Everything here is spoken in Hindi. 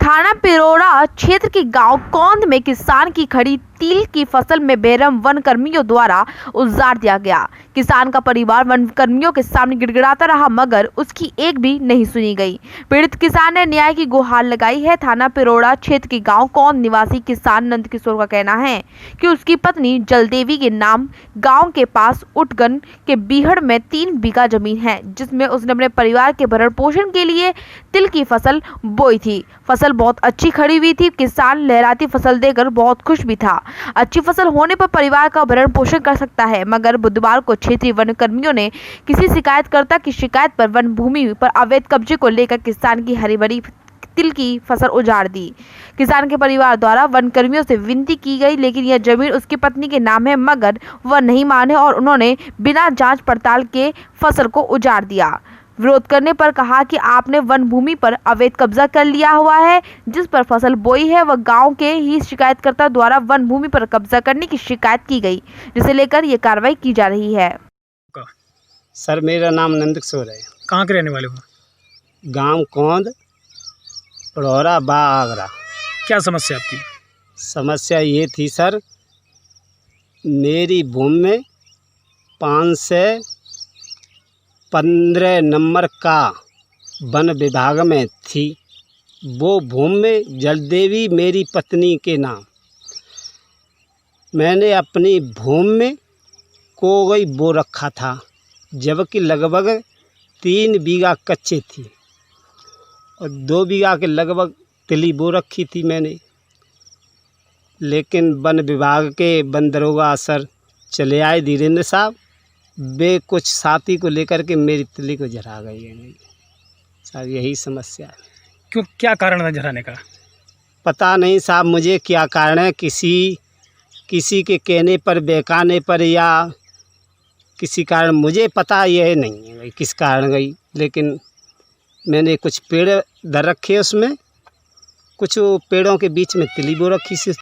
थाना पिरोड़ा क्षेत्र के गांव कौंद में किसान की खड़ी तिल की फसल में बेरहम वन कर्मियों द्वारा उजाड़ दिया गया। किसान का परिवार वन कर्मियों के सामने गिड़गिड़ाता रहा मगर उसकी एक भी नहीं सुनी गई। पीड़ित किसान ने न्याय की गुहार लगाई है। थाना पिरोड़ा क्षेत्र के गांव कौंद निवासी किसान नंद किशोर का कहना है कि उसकी पत्नी जलदेवी के नाम गाँव के पास उटगन के बीहड़ में 3 बीघा जमीन है, जिसमें उसने अपने परिवार के भरण पोषण के लिए तिल की फसल बोई थी। फसल बहुत अच्छी खड़ी हुई थी। किसान लहराती फसल देकर बहुत खुश भी था। अच्छी फसल होने पर परिवार का भरण पोषण कर सकता है, मगर बुधवार को क्षेत्रीय वन कर्मियों ने किसी शिकायतकर्ता की शिकायत पर वन भूमि पर अवैध कब्जे को लेकर किसान की हरी भरी तिल की फसल उजाड़ दी। किसान के परिवार द्वारा वन कर्मियों से विनती की गई, लेकिन यह जमीन उसकी पत्नी के नाम है, मगर वह नहीं माने और उन्होंने बिना जांच पड़ताल के फसल को उजाड़ दिया। विरोध करने पर कहा कि आपने वन भूमि पर अवैध कब्जा कर लिया हुआ है, जिस पर फसल बोई है। वह गांव के ही शिकायतकर्ता द्वारा वन भूमि पर कब्जा करने की शिकायत की गई, जिसे लेकर यह कार्रवाई की जा रही है। सर, मेरा नाम नंद किशोर है। कहाँ के रहने वाले हो? गांव कौंद, पिरोड़ा, बा आगरा। क्या समस्या आपकी? समस्या ये थी सर, मेरी भूमि में 515 नंबर का वन विभाग में थी। वो भूमि में जलदेवी मेरी पत्नी के नाम। मैंने अपनी भूमि में कोई बो रखा था, जबकि लगभग 3 बीघा कच्चे थी और 2 बीघा के लगभग तिली बो रखी थी मैंने। लेकिन वन विभाग के वन दरोगा सर चले आए, धीरेन्द्र साहब, वे कुछ साथी को लेकर के मेरी तिली को जला गई है सर। यही समस्या है। क्यों, क्या कारण है जलाने का? पता नहीं साहब मुझे क्या कारण है। किसी के कहने पर, बहकाने पर या किसी कारण, मुझे पता यह नहीं है भाई किस कारण गई। लेकिन मैंने कुछ पेड़ धर रखे उसमें, कुछ पेड़ों के बीच में तिली बो रखी सी